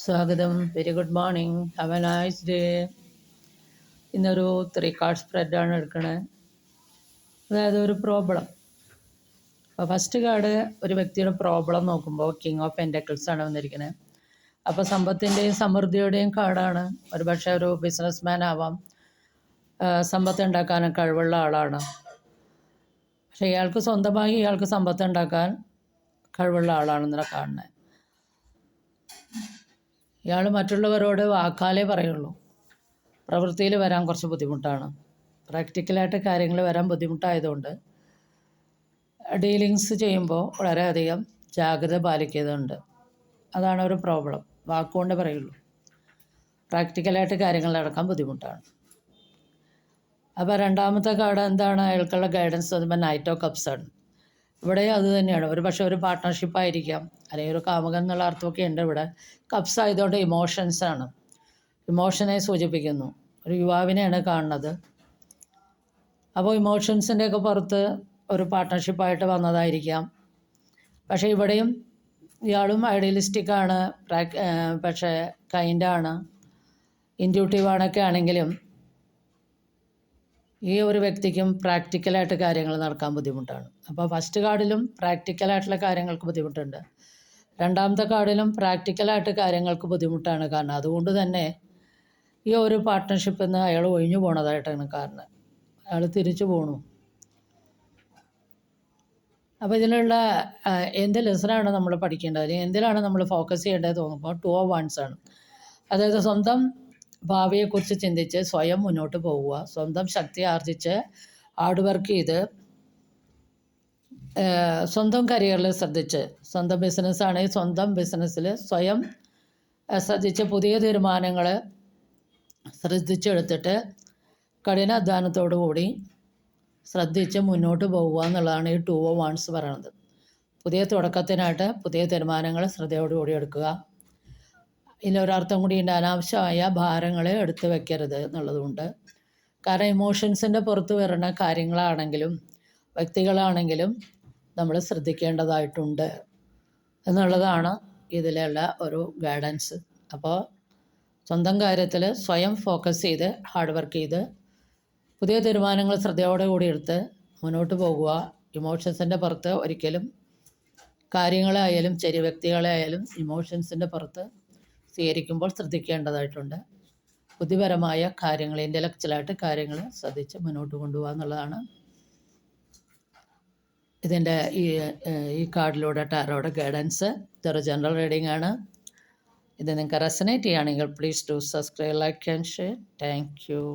സ്വാഗതം. Very good morning. Have A nice day. ഇന്നൊരു 3 card സ്പ്രെഡാണ് എടുക്കണത്. അതായത് ഒരു പ്രോബ്ലം. അപ്പോൾ ഫസ്റ്റ് കാർഡ് ഒരു വ്യക്തിയുടെ പ്രോബ്ലം നോക്കുമ്പോൾ കിങ് ഓഫ് പെൻറ്റക്കിൾസ് ആണ് വന്നിരിക്കുന്നത്. അപ്പോൾ സമ്പത്തിൻ്റെയും സമൃദ്ധിയുടെയും കാർഡാണ്. ഒരുപക്ഷെ ഒരു ബിസിനസ് മാൻ ആവാം, സമ്പത്ത് ഉണ്ടാക്കാൻ കഴിവുള്ള ആളാണ്. പക്ഷേ ഇയാൾക്ക് സ്വന്തമായി ഇയാൾക്ക് സമ്പത്ത് ഉണ്ടാക്കാൻ കഴിവുള്ള ആളാണെന്നാണ് കാണുന്നത്. ഇയാൾ മറ്റുള്ളവരോട് വാക്കാലേ പറയുള്ളൂ, പ്രവൃത്തിയിൽ വരാൻ കുറച്ച് ബുദ്ധിമുട്ടാണ്. പ്രാക്ടിക്കലായിട്ട് കാര്യങ്ങൾ വരാൻ ബുദ്ധിമുട്ടായതുകൊണ്ട് ഡീലിങ്സ് ചെയ്യുമ്പോൾ വളരെയധികം ജാഗ്രത പാലിക്കേണ്ടതുണ്ട്. അതാണ് ഒരു പ്രോബ്ലം. വാക്കുകൊണ്ട് പറയുള്ളൂ, പ്രാക്ടിക്കലായിട്ട് കാര്യങ്ങൾ നടക്കാൻ ബുദ്ധിമുട്ടാണ്. അപ്പോൾ രണ്ടാമത്തെ കാർഡ് എന്താണ്? അയാൾക്കുള്ള ഗൈഡൻസ് പറയുമ്പോൾ നൈറ്റ് ഓഫ് കപ്സ് ആണ്. ഇവിടെ അത് തന്നെയാണ്. ഒരു പക്ഷേ ഒരു പാർട്ട്ണർഷിപ്പ് ആയിരിക്കാം, അല്ലെങ്കിൽ ഒരു കാമുകൻ എന്നുള്ള അർത്ഥമൊക്കെ ഉണ്ട്. ഇവിടെ കപ്സ് ആയതുകൊണ്ട് ഇമോഷൻസാണ്, ഇമോഷനെ സൂചിപ്പിക്കുന്നു. ഒരു യുവാവിനെയാണ് കാണുന്നത്. അപ്പോൾ ഇമോഷൻസിൻ്റെയൊക്കെ പുറത്ത് ഒരു പാർട്ട്ണർഷിപ്പായിട്ട് വന്നതായിരിക്കാം. പക്ഷേ ഇവിടെയും ഇയാളും ഐഡിയലിസ്റ്റിക്കാണ്, പക്ഷേ കൈൻഡാണ്, ഇൻറ്റ്യൂട്ടീവാണൊക്കെ ആണെങ്കിലും ഈ ഒരു വ്യക്തിക്കും പ്രാക്ടിക്കലായിട്ട് കാര്യങ്ങൾ നടക്കാൻ ബുദ്ധിമുട്ടാണ്. അപ്പോൾ ഫസ്റ്റ് കാർഡിലും പ്രാക്ടിക്കലായിട്ടുള്ള കാര്യങ്ങൾക്ക് ബുദ്ധിമുട്ടുണ്ട്, രണ്ടാമത്തെ കാർഡിലും പ്രാക്ടിക്കലായിട്ട് കാര്യങ്ങൾക്ക് ബുദ്ധിമുട്ടാണ്. കാരണം അതുകൊണ്ട് തന്നെ ഈ ഒരു പാർട്ട്ണർഷിപ്പിൽ നിന്ന് അയാൾ ഒഴിഞ്ഞു പോണതായിട്ടാണ് കാരണം. അയാൾ തിരിച്ചു പോകണു. അപ്പോൾ ഇതിലുള്ള എന്ത് ലെസനാണ് നമ്മൾ പഠിക്കേണ്ടത്, അല്ലെങ്കിൽ എന്തിലാണ് നമ്മൾ ഫോക്കസ് ചെയ്യേണ്ടത് തോന്നുമ്പോൾ 2 of Wands ആണ്. അതായത് സ്വന്തം ഭാവിയെക്കുറിച്ച് ചിന്തിച്ച് സ്വയം മുന്നോട്ട് പോവുക, സ്വന്തം ശക്തി ആർജിച്ച് ഹാർഡ് വർക്ക് ചെയ്ത് സ്വന്തം കരിയറിൽ ശ്രദ്ധിച്ച്, സ്വന്തം ബിസിനസ്സാണെങ്കിൽ സ്വന്തം ബിസിനസ്സിൽ സ്വയം ശ്രദ്ധിച്ച് പുതിയ തീരുമാനങ്ങൾ ശ്രദ്ധിച്ചെടുത്തിട്ട് കഠിനാധ്വാനത്തോടു കൂടി ശ്രദ്ധിച്ച് മുന്നോട്ട് പോകുക എന്നുള്ളതാണ് ഈ 2 of Wands പറയണത്. പുതിയ തുടക്കത്തിനായിട്ട് പുതിയ തീരുമാനങ്ങൾ ശ്രദ്ധയോടുകൂടി എടുക്കുക. ഇതിലൊരർത്ഥം കൂടിയുണ്ട്, അനാവശ്യമായ ഭാരങ്ങളെ എടുത്ത് വെക്കരുത് എന്നുള്ളതുകൊണ്ട്. കാരണം ഇമോഷൻസിൻ്റെ പുറത്ത് വരുന്ന കാര്യങ്ങളാണെങ്കിലും വ്യക്തികളാണെങ്കിലും നമ്മൾ ശ്രദ്ധിക്കേണ്ടതായിട്ടുണ്ട് എന്നുള്ളതാണ് ഇതിലുള്ള ഒരു ഗൈഡൻസ്. അപ്പോൾ സ്വന്തം കാര്യത്തിൽ സ്വയം ഫോക്കസ് ചെയ്ത് ഹാർഡ് വർക്ക് ചെയ്ത് പുതിയ തീരുമാനങ്ങൾ ശ്രദ്ധയോടെ കൂടി എടുത്ത് മുന്നോട്ട് പോകുക. ഇമോഷൻസിൻ്റെ പുറത്ത് ഒരിക്കലും കാര്യങ്ങളായാലും ശരി, വ്യക്തികളെ ആയാലും ഇമോഷൻസിൻ്റെ പുറത്ത് സ്വീകരിക്കുമ്പോൾ ശ്രദ്ധിക്കേണ്ടതായിട്ടുണ്ട്. ബുദ്ധിപരമായ കാര്യങ്ങൾ, ഇൻ്റലക്ച്വലായിട്ട് കാര്യങ്ങൾ ശ്രദ്ധിച്ച് മുന്നോട്ട് കൊണ്ടുപോകുക എന്നുള്ളതാണ് ഇതിൻ്റെ ഈ കാർഡിലൂടെ ടാരോയുടെ ഗൈഡൻസ്. ഇതൊരു ജനറൽ റീഡിംഗ് ആണ്. ഇത് നിങ്ങൾക്ക് റെസനേറ്റ് ചെയ്യുകയാണെങ്കിൽ please do subscribe, like and share. Thank you.